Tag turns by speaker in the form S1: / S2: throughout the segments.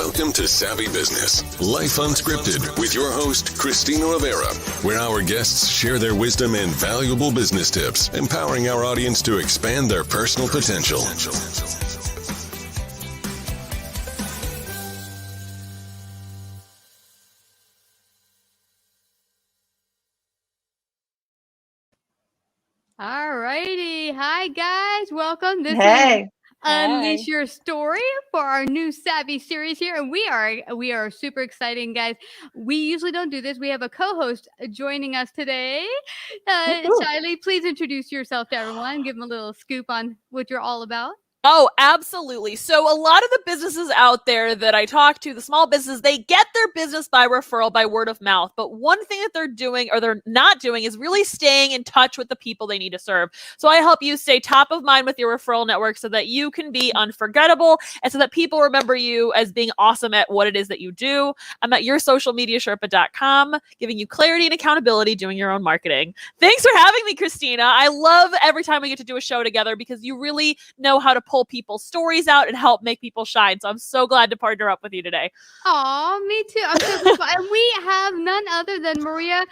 S1: Welcome to Savvy Business, Life Unscripted, with your host, Christina Rivera, where our guests share their wisdom and valuable business tips, empowering our audience to expand their personal potential.
S2: All righty. Hi, guys. Welcome. This
S3: Hey.
S2: is Unleash Your Story for our new Savvy series here. And we are super exciting, guys. We usually don't do this. We have a co-host joining us today. Shaily, please introduce yourself to everyone. Give them a little scoop on what you're all about.
S4: Oh, absolutely. So a lot of the businesses out there that I talk to, the small businesses, they get their business by referral, by word of mouth. But one thing that they're doing or they're not doing is really staying in touch with the people they need to serve. So I help you stay top of mind with your referral network so that you can be unforgettable and so that people remember you as being awesome at what it is that you do. I'm at yoursocialmediasherpa.com, giving you clarity and accountability, doing your own marketing. Thanks for having me, Christina. I love every time we get to do a show together because you really know how to pull people's stories out and help make people shine. So I'm so glad to partner up with you today.
S2: Oh, me too. I'm so grateful. And we have none other than Maria.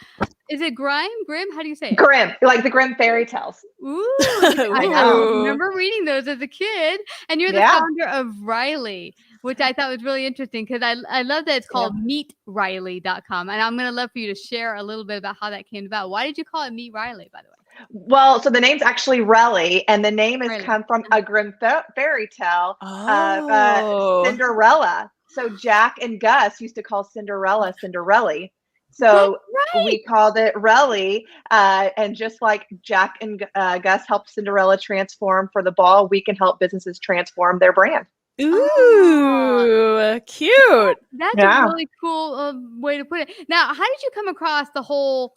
S2: Is it Grimm? How do you say it?
S3: Grimm, like the Grimm fairy tales.
S2: Ooh,
S3: I know.
S2: remember reading those as a kid. And you're the founder of Riley, which I thought was really interesting because I love that it's called meetriley.com. And I'm going to love for you to share a little bit about how that came about. Why did you call it Meet Riley, by the way?
S3: Well, so the name's actually Relly, and the name has come from a Grimm fairy tale of Cinderella. So Jack and Gus used to call Cinderella Cinderelli. So we called it Relly, and just like Jack and Gus helped Cinderella transform for the ball, we can help businesses transform their brand.
S4: Ooh, cute.
S2: That's a really cool way to put it. Now, how did you come across the whole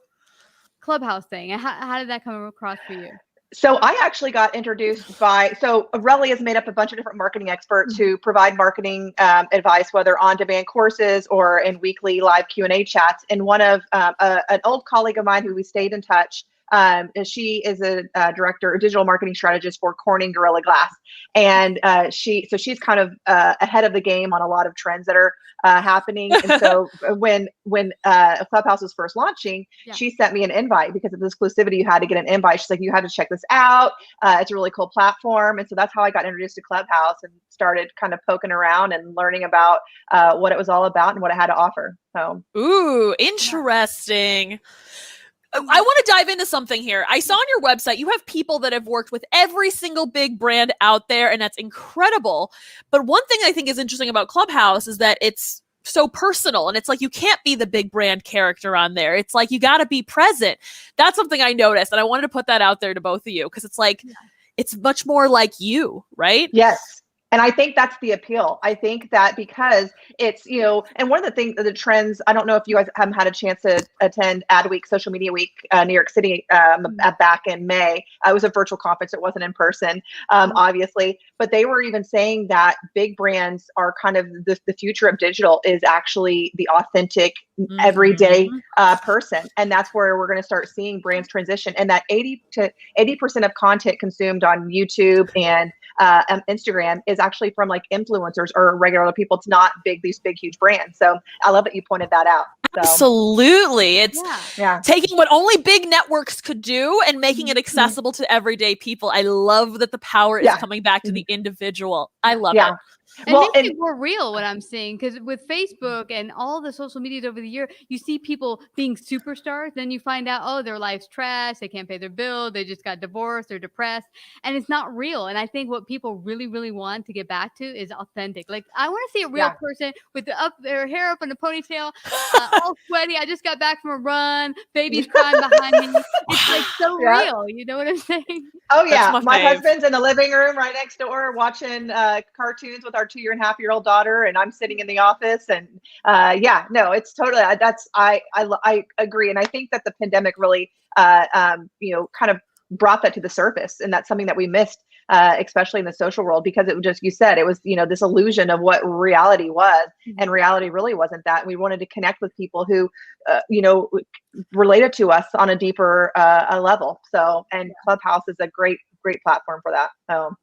S2: Clubhouse thing? And how did that come across for you?
S3: So I actually got introduced by, Relly is made up of a bunch of different marketing experts who provide marketing advice, whether on-demand courses or in weekly live Q&A chats. And one of an old colleague of mine who we stayed in touch, she is a digital marketing strategist for Corning Gorilla Glass. And she's kind of ahead of the game on a lot of trends that are happening. And so when Clubhouse was first launching, she sent me an invite because of the exclusivity. You had to get an invite. She's like, you had to check this out. It's a really cool platform. And so that's how I got introduced to Clubhouse and started kind of poking around and learning about what it was all about and what it had to offer. So,
S4: ooh, interesting. I want to dive into something here. I saw on your website, you have people that have worked with every single big brand out there, and that's incredible. But one thing I think is interesting about Clubhouse is that it's so personal, and it's like you can't be the big brand character on there. It's like you got to be present. That's something I noticed, and I wanted to put that out there to both of you because it's like it's much more like you, right?
S3: Yes. And I think that's the appeal. I think that because it's, and one of the things, the trends, I don't know if you guys haven't had a chance to attend Adweek, Social Media Week, New York City, back in May. It was a virtual conference. It wasn't in person, obviously. But they were even saying that big brands are kind of the future of digital is actually the authentic, everyday person. And that's where we're going to start seeing brands transition. And that 80% of content consumed on YouTube and Instagram is actually from like influencers or regular people. It's not these big, huge brands. So I love that you pointed that out. So.
S4: Absolutely. It's taking what only big networks could do and making it accessible to everyday people. I love that the power is coming back to the individual. I love it.
S2: And make it more real, what I'm saying, because with Facebook and all the social medias over the year, you see people being superstars. Then you find out, oh, their life's trash. They can't pay their bill. They just got divorced. They're depressed. And it's not real. And I think what people really, really want to get back to is authentic. Like, I want to see a real person with their hair up in a ponytail, all sweaty. I just got back from a run. Baby's crying behind me. It's like so real. You know what I'm saying?
S3: Oh, yeah. My husband's in the living room right next door watching cartoons with our 2.5-year-old daughter, and I'm sitting in the office. And it's totally, I agree. And I think that the pandemic really, kind of brought that to the surface. And that's something that we missed, especially in the social world, because it was just, you said, it was, this illusion of what reality was. And reality really wasn't that. We wanted to connect with people who, related to us on a deeper level. So, and Clubhouse is a great platform for that. So.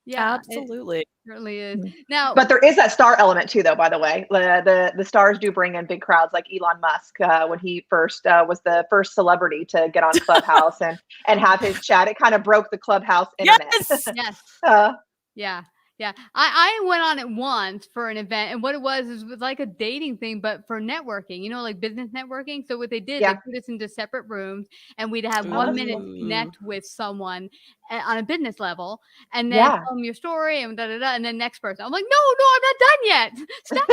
S2: Yeah,
S4: Absolutely.
S2: it certainly is. Now,
S3: But there is that star element too, though. By the way, the stars do bring in big crowds, like Elon Musk when he first was the first celebrity to get on Clubhouse and have his chat. It kind of broke the Clubhouse internet.
S4: Yes.
S2: yes.
S3: Uh,
S2: Yeah. Yeah. I went on it once for an event, and what it was like a dating thing, but for networking, like business networking. So what they did,
S3: Yeah.
S2: they put us into separate rooms, and we'd have 1 minute to connect with someone on a business level, and then tell them your story and and then next person. I'm like, no, I'm not done yet. Stop.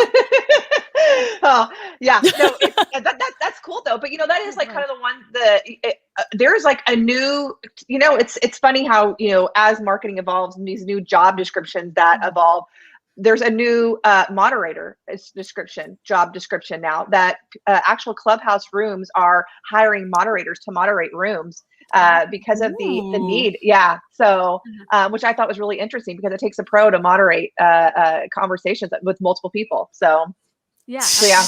S3: Oh, yeah. No, that's cool though. But that is like kind of the one there's like a new, it's funny how, as marketing evolves and these new job descriptions that evolve, there's a new moderator job description now that actual Clubhouse rooms are hiring moderators to moderate rooms because of the need. Yeah. So, which I thought was really interesting because it takes a pro to moderate conversations with multiple people. So,
S2: yeah.
S3: So, yeah.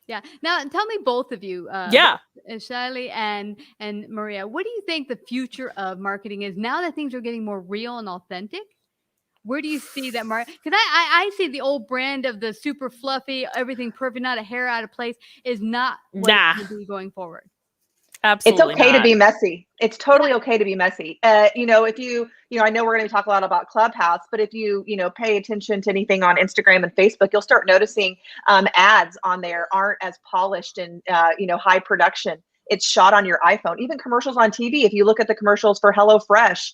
S2: Yeah. Now, tell me, both of you, Shaily and Maria, what do you think the future of marketing is now that things are getting more real and authentic? Where do you see that because I see the old brand of the super fluffy, everything perfect, not a hair out of place is not what it's going to be going forward.
S4: Absolutely.
S3: It's okay to be messy. It's totally okay to be messy. If you, I know we're going to talk a lot about Clubhouse, but if you, pay attention to anything on Instagram and Facebook, you'll start noticing ads on there aren't as polished and, high production. It's shot on your iPhone. Even commercials on TV. If you look at the commercials for HelloFresh,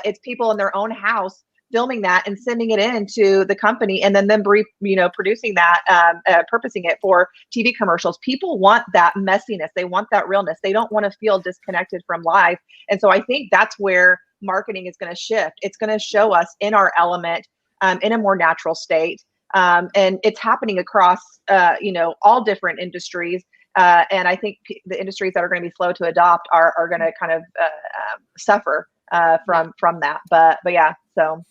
S3: it's people in their own house filming that and sending it in to the company, and then them producing that, purposing it for TV commercials. People want that messiness. They want that realness. They don't want to feel disconnected from life. And so I think that's where marketing is going to shift. It's going to show us in our element, in a more natural state. And it's happening across, all different industries. And I think the industries that are going to be slow to adopt are going to kind of suffer from that. But yeah, so.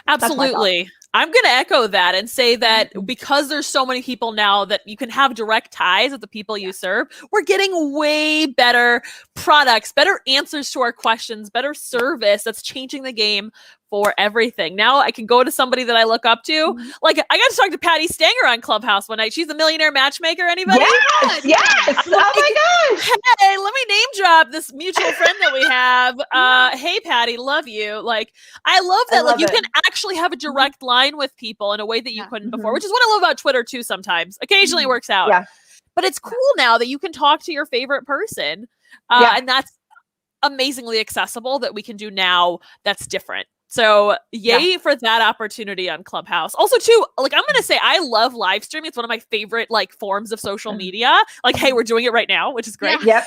S4: Absolutely. I'm going to echo that and say that because there's so many people now that you can have direct ties with the people you serve, we're getting way better products, better answers to our questions, better service that's changing the game for everything. Now I can go to somebody that I look up to. Like I got to talk to Patty Stanger on Clubhouse one night. She's a millionaire matchmaker. Anybody?
S3: Yes. Oh my gosh.
S4: Hey, let me name drop this mutual friend that we have. Hey Patty, love you. Like I love that. You can actually have a direct line with people in a way that you couldn't before, which is what I love about Twitter too. Sometimes, occasionally it works out.
S3: Yeah.
S4: But it's cool now that you can talk to your favorite person, and that's amazingly accessible that we can do now. That's different. So yay for that opportunity on Clubhouse. Also too, like I'm going to say I love live streaming. It's one of my favorite forms of social media. Like, hey, we're doing it right now, which is great.
S3: Yep.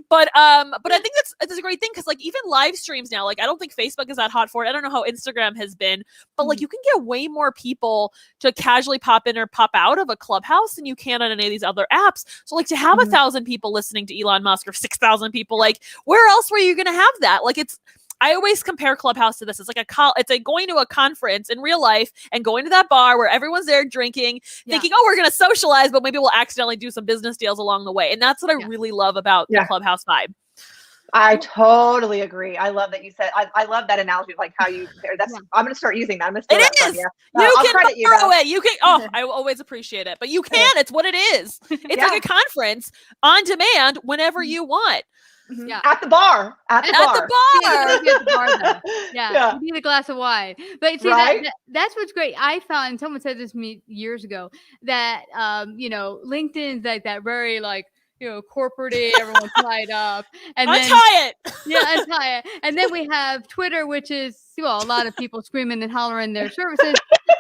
S4: But I think that's a great thing because even live streams now, I don't think Facebook is that hot for it. I don't know how Instagram has been, but you can get way more people to casually pop in or pop out of a Clubhouse than you can on any of these other apps. So to have 1,000 people listening to Elon Musk or 6,000 people, where else were you going to have that? I always compare Clubhouse to this. It's like going to a conference in real life and going to that bar where everyone's there drinking, thinking, oh, we're going to socialize, but maybe we'll accidentally do some business deals along the way. And that's what I really love about the Clubhouse vibe.
S3: I totally agree. I love that you said, I love that analogy of how you compare. I'm going to start using that. I'm going to steal that from you.
S4: You can borrow it. You can, I always appreciate it, but you can, it's what it is. It's like a conference on demand whenever you want.
S2: Yeah.
S3: At the bar.
S4: At the bar.
S2: You need a glass of wine. But see, that's what's great. I found, and someone said this to me years ago, that LinkedIn's like that very corporate-y, everyone's tied up. And
S4: untie it.
S2: Untie it. And then we have Twitter, which is a lot of people screaming and hollering their services.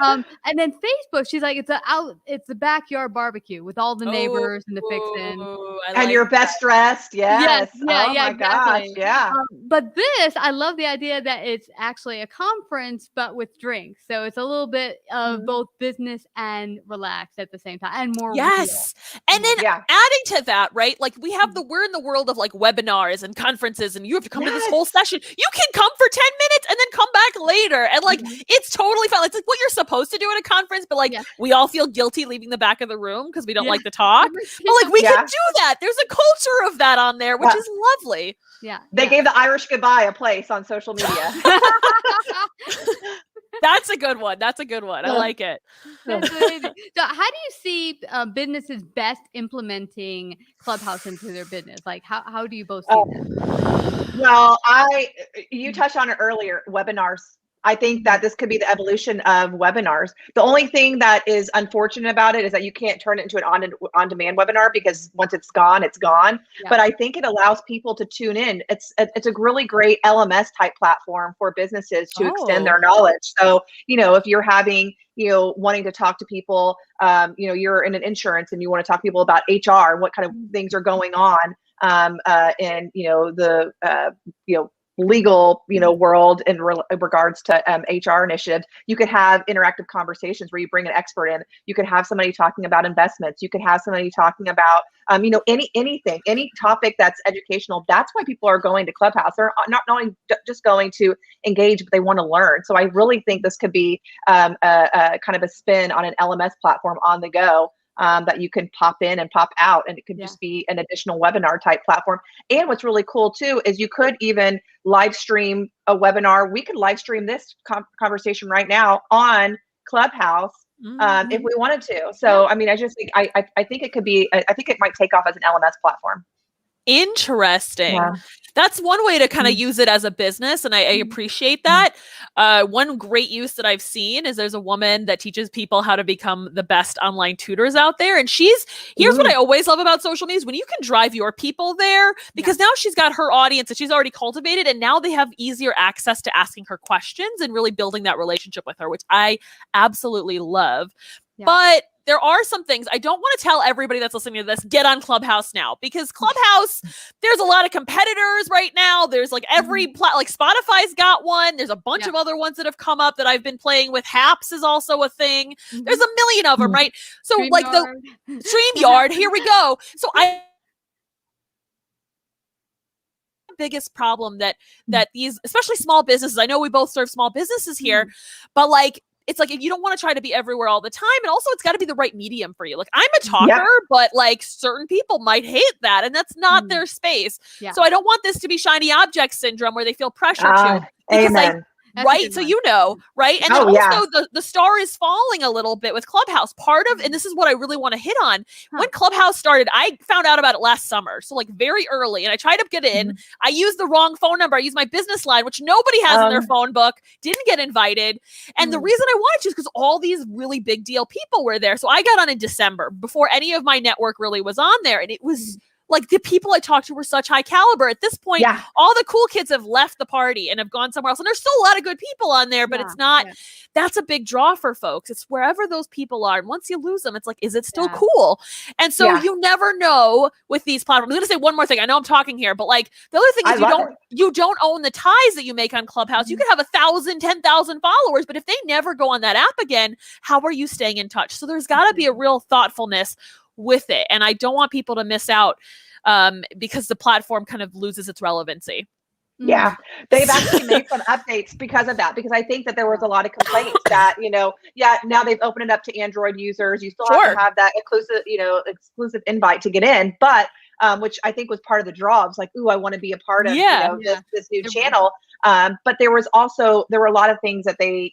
S2: And then Facebook, she's like, it's the backyard barbecue with all the neighbors and the fixin'.
S3: And your best dressed. Yes.
S2: Yeah,
S3: my gosh. Yeah.
S2: But this, I love the idea that it's actually a conference, but with drinks. So it's a little bit of both business and relaxed at the same time and more.
S4: Yes. Real. And then adding to that, right? We're in the world of webinars and conferences and you have to come to this whole session. You can come for 10 minutes and then come back later. And it's totally fine. It's what you're supposed supposed to do at a conference, but like
S2: Yeah.
S4: we all feel guilty leaving the back of the room because we don't
S2: Yeah.
S4: like to talk. But like we
S3: Yeah.
S4: can do that. There's a culture of that on there, which
S3: Yeah.
S4: is lovely.
S2: Yeah.
S3: They gave the Irish goodbye a place on social media.
S4: That's a good one. That's a good one. I like it.
S2: That's amazing. So how do you see businesses best implementing Clubhouse into their business? Like how do you both see that?
S3: Well, you touched on it earlier, webinars. I think that this could be the evolution of webinars. The only thing that is unfortunate about it is that you can't turn it into an on-demand webinar because once it's gone, it's gone.
S2: Yeah.
S3: But I think it allows people to tune in. It's a really great LMS type platform for businesses to extend their knowledge. So, if you're having, wanting to talk to people, you're in an insurance and you want to talk to people about HR and what kind of things are going on in, the legal, world in regards to HR initiatives. You could have interactive conversations where you bring an expert in. You could have somebody talking about investments. You could have somebody talking about, anything, any topic that's educational. That's why people are going to Clubhouse. They're not only just going to engage, but they want to learn. So I really think this could be a kind of a spin on an LMS platform on the go. That you can pop in and pop out, and it could just be an additional webinar type platform. And what's really cool too is you could even live stream a webinar. We could live stream this conversation right now on Clubhouse if we wanted to. So I mean, I just think I think it could be. I think it might take off as an LMS platform.
S4: Interesting.
S3: Yeah.
S4: That's one way to kind of use it as a business, and I appreciate that. One great use that I've seen is there's a woman that teaches people how to become the best online tutors out there, and here's what I always love about social media is when you can drive your people there, because now she's got her audience that she's already cultivated, and now they have easier access to asking her questions and really building that relationship with her, which I absolutely love. Yeah. But there are some things I don't want to tell everybody that's listening to this, get on Clubhouse now, because Clubhouse, there's a lot of competitors right now. There's like every like Spotify's got one. There's a bunch of other ones that have come up that I've been playing with. Haps is also a thing. There's a million of them, right? So like the StreamYard, here we go. So biggest problem that these, especially small businesses, I know we both serve small businesses here, but like, it's like, if you don't want to try to be everywhere all the time, and also it's got to be the right medium for you. Like I'm a talker, but like certain people might hate that, and that's not their space. So I don't want this to be shiny object syndrome where they feel pressure to.
S3: Amen.
S4: Right. So, right. And then also the star is falling a little bit with Clubhouse. Part of, and this is what I really want to hit on. When Clubhouse started, I found out about it last summer. So like very early, and I tried to get in. I used the wrong phone number. I used my business line, which nobody has in their phone book, didn't get invited. And the reason I wanted to is because all these really big deal people were there. So I got on in December before any of my network really was on there. And it was like the people I talked to were such high caliber. At this point, all the cool kids have left the party and have gone somewhere else. And there's still a lot of good people on there, but it's not, that's a big draw for folks. It's wherever those people are. And once you lose them, it's like, is it still cool? And so you never know with these platforms. I'm going to say one more thing. I know I'm talking here, but like the other thing is you don't own the ties that you make on Clubhouse. You could have 1,000, 10,000 followers, but if they never go on that app again, how are you staying in touch? So there's got to be a real thoughtfulness with it. And I don't want people to miss out because the platform kind of loses its relevancy.
S3: Yeah, they've actually made some updates because of that, because I think that there was a lot of complaints that, now they've opened it up to Android users. You still have to have that exclusive invite to get in, but which I think was part of the draw. It's like, ooh, I want to be a part of this new channel. But there were a lot of things that they,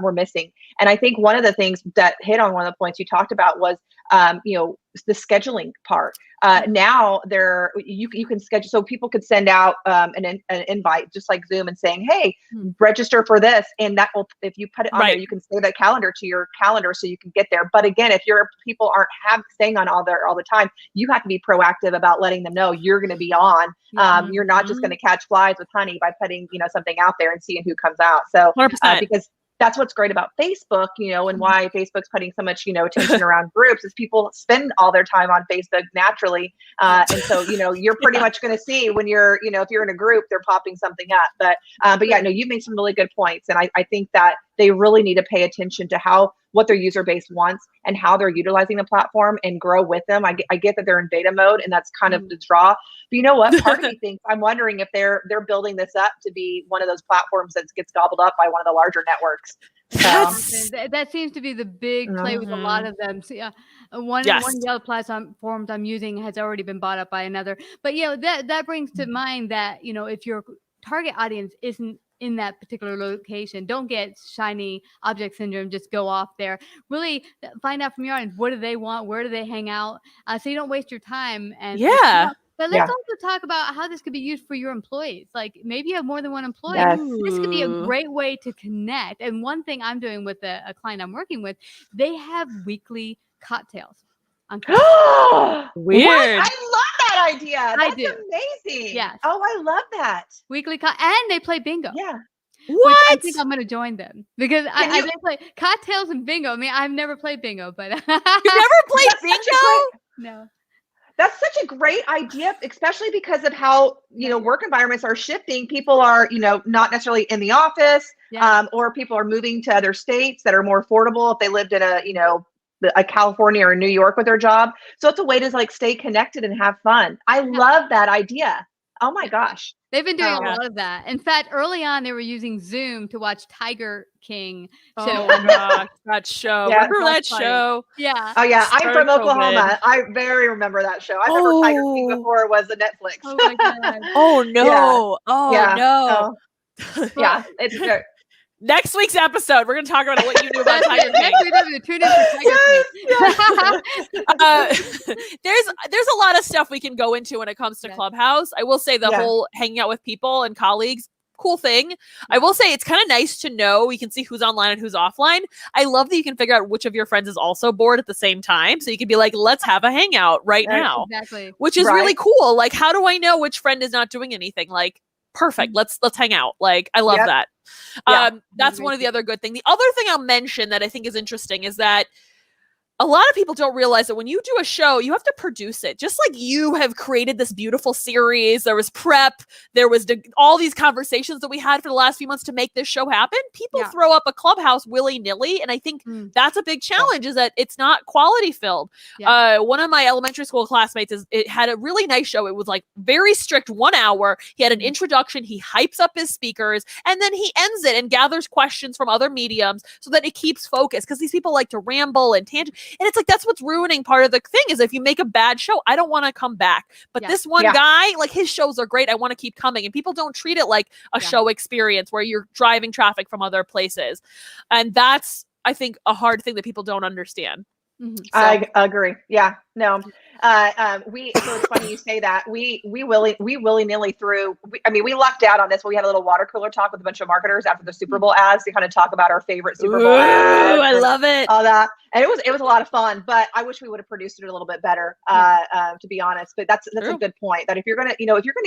S3: were missing. And I think one of the things that hit on one of the points you talked about was, the scheduling part. Now you can schedule, so people could send out an invite just like Zoom and saying, hey, register for this. And that will, if you put it on there, you can save that calendar to your calendar so you can get there. But again, if your people aren't staying on all the time, you have to be proactive about letting them know you're going to be on. You're not just going to catch flies with honey by putting, something out there and seeing who comes out. So because that's what's great about Facebook, and why Facebook's putting so much, attention around groups is people spend all their time on Facebook naturally. And so, you're pretty much going to see when you're, if you're in a group, they're popping something up. But yeah, no, you made some really good points. And I think that they really need to pay attention to what their user base wants and how they're utilizing the platform and grow with them. I get that they're in beta mode, and that's kind of the draw. But you know what? Part of me thinks, I'm wondering if they're building this up to be one of those platforms that gets gobbled up by one of the larger networks.
S2: That seems to be the big play with a lot of them. So, one Yellow platforms I'm using has already been bought up by another. But that brings to mind that if your target audience isn't in that particular location, don't get shiny object syndrome. Just go off there. Really find out from your audience, what do they want, where do they hang out, so you don't waste your time. And but let's also talk about how this could be used for your employees. Like maybe you have more than one employee. Yes. This could be a great way to connect. And one thing I'm doing with a client I'm working with, they have weekly cocktails.
S4: Weird.
S3: What? I love that idea. That's amazing.
S2: Yes.
S3: Oh, I love that.
S2: Weekly and they play bingo.
S3: Yeah.
S2: What? Which I think I'm going to join them because they play cocktails and bingo. I mean, I've never played bingo, but
S4: you've never played bingo?
S2: No.
S3: That's such a great idea, especially because of how, work environments are shifting. People are, not necessarily in the office, or people are moving to other states that are more affordable if they lived in a California or New York with their job. So it's a way to stay connected and have fun. I love that idea. Oh my gosh.
S2: They've been doing a lot of that. In fact, early on, they were using Zoom to watch Tiger King show.
S4: Oh my gosh, that show.
S3: Yeah,
S4: remember that show?
S2: Yeah.
S3: Oh yeah, I'm from Oklahoma. I very remember that show. I remember Tiger King before it was a Netflix.
S2: Oh my god.
S4: Oh no. Yeah. Oh
S3: yeah.
S4: no.
S3: Oh. Yeah, it's good.
S4: Next week's episode, we're going to talk about what you knew about Tiger King.
S2: Tune in for Tiger
S4: King. There's a lot of stuff we can go into when it comes to Clubhouse. I will say the whole hanging out with people and colleagues, cool thing. I will say it's kind of nice to know we can see who's online and who's offline. I love that you can figure out which of your friends is also bored at the same time. So you can be like, let's have a hangout right now.
S2: Exactly.
S4: Which is really cool. Like, how do I know which friend is not doing anything? Like, perfect. Let's hang out. Like, I love that. That's one of the other good things. The other thing I'll mention that I think is interesting is that a lot of people don't realize that when you do a show, you have to produce it. Just like you have created this beautiful series, there was prep, there was all these conversations that we had for the last few months to make this show happen. People throw up a Clubhouse willy-nilly, and I think that's a big challenge is that it's not quality filled. One of my elementary school classmates, it had a really nice show. It was like very strict 1 hour. He had an introduction, he hypes up his speakers, and then he ends it and gathers questions from other mediums so that it keeps focus, because these people like to ramble and tangent. And it's like, that's what's ruining part of the thing is if you make a bad show, I don't want to come back. But this one guy, like his shows are great. I want to keep coming. And people don't treat it like a show experience where you're driving traffic from other places. And that's, I think, a hard thing that people don't understand.
S2: Mm-hmm. So.
S3: I agree. Yeah, no. So it's funny you say that. We willy-nilly threw. We lucked out on this. We had a little water cooler talk with a bunch of marketers after the Super Bowl ads to kind of talk about our favorite Super Bowl ads.
S4: I love it.
S3: All that, and it was a lot of fun. But I wish we would have produced it a little bit better, to be honest. But that's a good point. That if you're gonna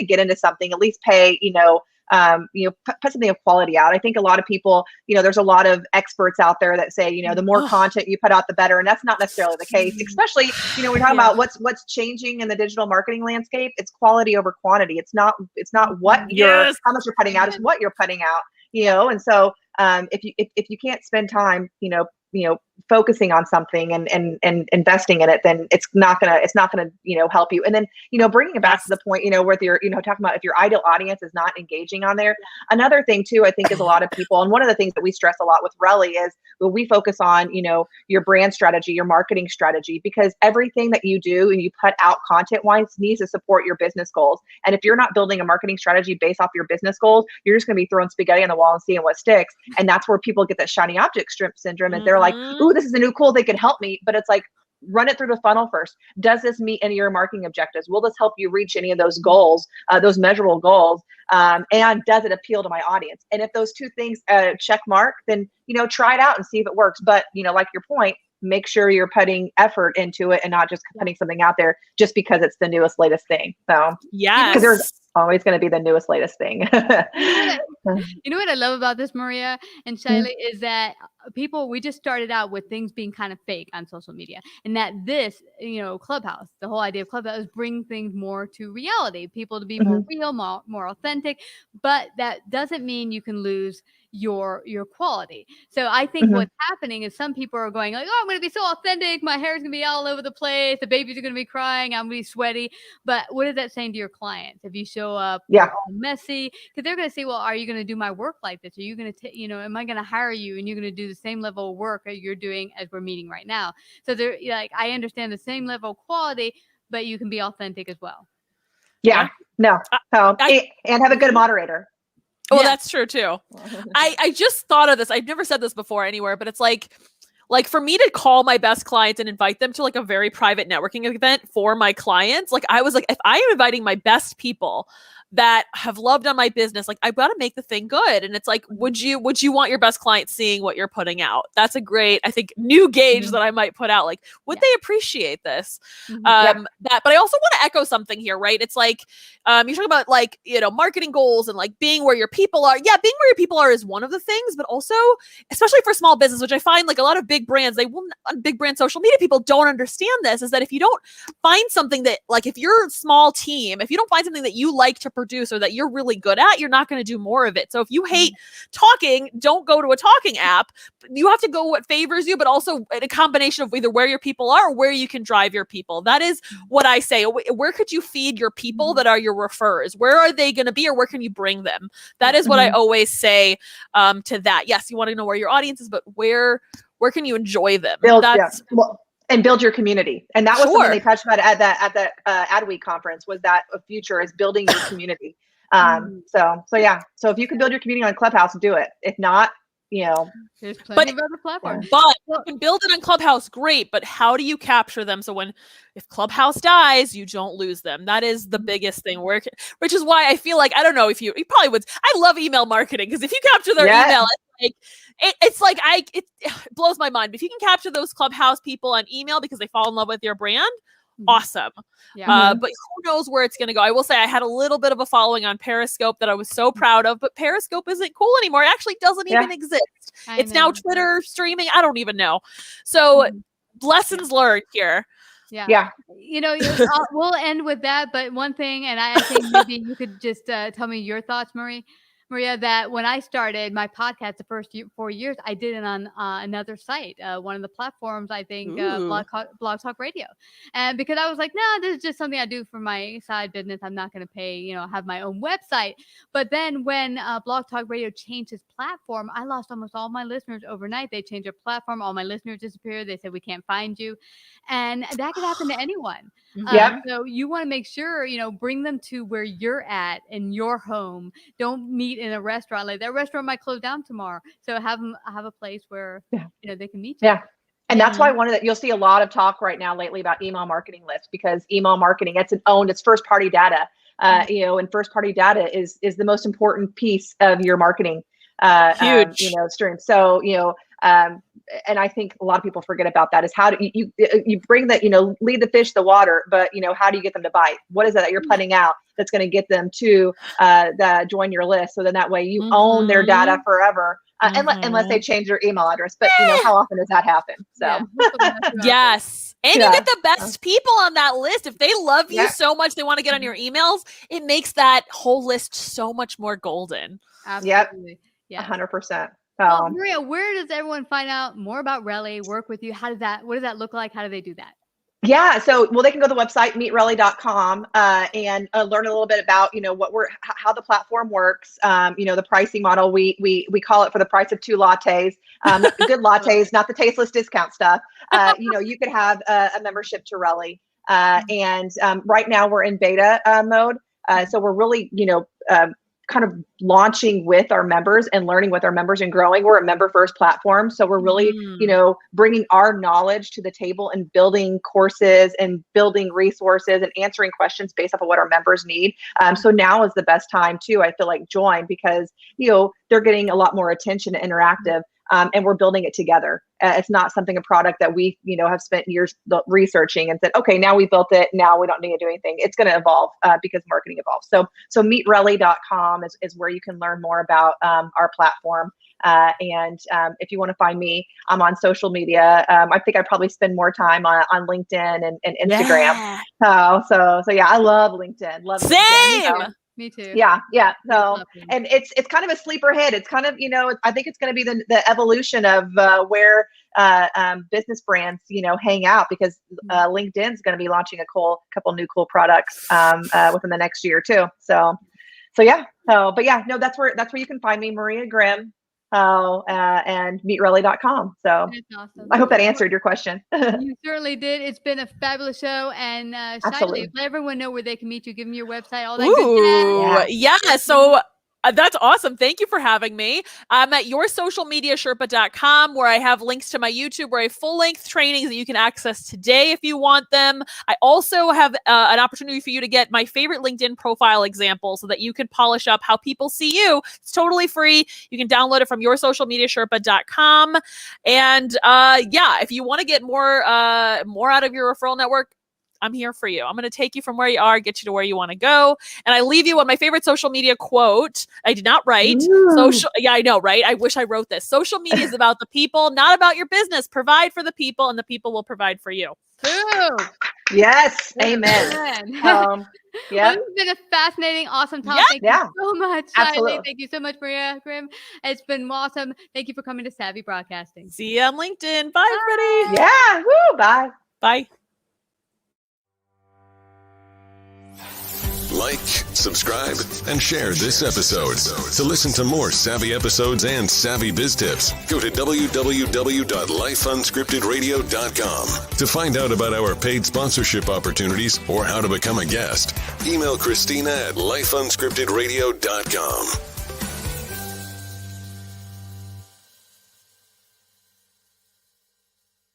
S3: get into something, at least pay put something of quality out. I think a lot of people, there's a lot of experts out there that say, the more content you put out, the better. And that's not necessarily the case, especially, we're talking about what's changing in the digital marketing landscape. It's quality over quantity. It's not what how much you're putting out, it's what you're putting out, And so if you can't spend time, focusing on something and investing in it, then it's not gonna help you. And then bringing it back to the point where you're talking about if your ideal audience is not engaging on there. Another thing too, I think, is a lot of people, and one of the things that we stress a lot with Relly is we focus on your brand strategy, your marketing strategy, because everything that you do and you put out content wise needs to support your business goals. And if you're not building a marketing strategy based off your business goals, you're just going to be throwing spaghetti on the wall and seeing what sticks. And that's where people get that shiny object syndrome, and they're like, ooh, this is a new cool, they could help me. But it's like, run it through the funnel first. Does this meet any of your marketing objectives? Will this help you reach any of those goals, those measurable goals? And does it appeal to my audience? And if those two things check mark, then, try it out and see if it works. But, like your point, make sure you're putting effort into it and not just putting something out there just because it's the newest, latest thing. So
S4: yeah,
S3: because there's always going to be the newest, latest thing.
S2: You know what I love about this, Maria and Shaily, is that we just started out with things being kind of fake on social media, and that this, Clubhouse, the whole idea of Clubhouse is bring things more to reality, people to be more real, more authentic. But that doesn't mean you can lose your quality. So I think what's happening is some people are going like, oh, I'm going to be so authentic. My hair is going to be all over the place. The babies are going to be crying. I'm going to be sweaty. But what is that saying to your clients? If you show up you're all messy, because they're going to say, well, are you going to do my work like this? Are you going to, am I going to hire you and you're going to do the same level of work that you're doing as we're meeting right now? So they're like, I understand the same level of quality, but you can be authentic as well.
S3: Yeah. No. And have a good moderator.
S4: Oh, that's true too. I just thought of this. I've never said this before anywhere, but it's like for me to call my best clients and invite them to like a very private networking event for my clients, like I was like, if I am inviting my best people that have loved on my business, like I've got to make the thing good. And it's like, would you want your best client seeing what you're putting out? That's a great, I think, new gauge that I might put out. Like, would they appreciate this? But I also want to echo something here, right? It's like, you're talking about like, marketing goals and like being where your people are. Yeah, being where your people are is one of the things, but also, especially for small business, which I find like a lot of big brands, big brand social media people don't understand this, is that if you don't find something that, like, if you're a small team, if you don't find something that you like to produce or that you're really good at, you're not going to do more of it. So if you hate talking, don't go to a talking app. You have to go what favors you, but also a combination of either where your people are or where you can drive your people. That is what I say. Where could you feed your people that are your referrers? Where are they going to be, or where can you bring them? That is what I always say to that. Yes, you want to know where your audience is, but where can you enjoy them?
S3: And build your community. And that was something they touched about at the Adweek conference, was that a future is building your community. So if you can build your community on Clubhouse, do it. If not,
S2: there's plenty of other platforms.
S4: But you can build it on Clubhouse, great. But how do you capture them? So if Clubhouse dies, you don't lose them. That is the biggest thing. Which is why I feel like, I don't know if you probably would. I love email marketing, because if you capture their email, it blows my mind. But if you can capture those Clubhouse people on email because they fall in love with your brand, awesome. But who knows where it's going to go? I will say I had a little bit of a following on Periscope that I was so proud of, but Periscope isn't cool anymore. It actually doesn't even exist. It's now Twitter streaming. I don't even know. So lessons learned here.
S2: Yeah. We'll end with that. But one thing, and I think maybe you could just tell me your thoughts, Maria, that when I started my podcast the first 4 years, I did it on another site, one of the platforms, I think, Blog Talk Radio. And because I was like, no, this is just something I do for my side business. I'm not going to pay, have my own website. But then when Blog Talk Radio changed its platform, I lost almost all my listeners overnight. They changed their platform. All my listeners disappeared. They said, we can't find you. And that could happen to anyone. So you want to make sure, bring them to where you're at in your home. Don't meet in a restaurant. Like, that restaurant might close down tomorrow. So have a place where, they can meet you.
S3: Yeah. And that's why you'll see a lot of talk right now lately about email marketing lists, because email marketing, it's first party data. And first party data is the most important piece of your marketing,
S4: huge,
S3: stream. So, and I think a lot of people forget about that, is how do you bring that, lead the fish, the water, but how do you get them to bite? What is it that you're putting out that's going to get them to join your list? So then that way you own their data forever, unless they change their email address. But how often does that happen? So
S4: yes. And you get the best people on that list. If they love you so much, they want to get on your emails, it makes that whole list so much more golden.
S2: Absolutely.
S3: Yeah. 100%.
S2: Well, Maria, where does everyone find out more about Relly, work with you? What does that look like? How do they do that?
S3: Yeah. So, they can go to the website, meetrelly.com, and learn a little bit about, how the platform works. The pricing model, we call it for the price of 2 lattes, good lattes, not the tasteless discount stuff. You could have a membership to Relly. And right now we're in beta mode. So we're really, kind of launching with our members and learning with our members and growing. We're a member first platform. So we're really, bringing our knowledge to the table and building courses and building resources and answering questions based off of what our members need. So now is the best time too, I feel like, join, because, they're getting a lot more attention and interactive. And we're building it together. It's not a product that we, have spent years researching and said, okay, now we built it. Now we don't need to do anything. It's going to evolve because marketing evolves. So meetrelly.com is where you can learn more about our platform. And if you want to find me, I'm on social media. I think I probably spend more time on LinkedIn and Instagram.
S4: Yeah.
S3: So yeah, I love LinkedIn.
S4: Same.
S2: Me too.
S3: Yeah. So,
S2: Love them.
S3: and it's kind of a sleeper hit. It's kind of, I think it's going to be the evolution of where business brands, hang out, because LinkedIn's going to be launching a couple new cool products within the next year too. So yeah. But yeah, no, that's where you can find me, Maria Grimm, and meetrelly.com. So
S2: That's awesome.
S3: I hope that answered your question.
S2: You certainly did. It's been a fabulous show. And Shaily,
S3: Absolutely.
S2: let everyone know where they can meet you. Give them your website, all that good
S4: Ooh, yeah. So that's awesome. Thank you for having me. I'm at yoursocialmediasherpa.com, where I have links to my YouTube, where I have full-length trainings that you can access today if you want them. I also have an opportunity for you to get my favorite LinkedIn profile example so that you can polish up how people see you. It's totally free. You can download it from yoursocialmediasherpa.com. And if you want to get more out of your referral network, I'm here for you. I'm going to take you from where you are, get you to where you want to go. And I leave you with my favorite social media quote. I did not write. Yeah, I know, right? I wish I wrote this. Social media is about the people, not about your business. Provide for the people, and the people will provide for you.
S2: Ooh.
S3: Yes. Amen.
S2: Well,
S3: Yeah.
S2: this has been a fascinating, awesome talk. Thank you so much, Shaily.
S3: Absolutely.
S2: Thank you so much, Maria Grimm. It's been awesome. Thank you for coming to Savvy Broadcasting.
S4: See you on LinkedIn. Bye, everybody.
S3: Yeah. Woo. Bye.
S4: Bye.
S1: Like, subscribe, and share this episode. To listen to more savvy episodes and savvy biz tips, go to www.lifeunscriptedradio.com. To find out about our paid sponsorship opportunities or how to become a guest, email Christina at lifeunscriptedradio.com.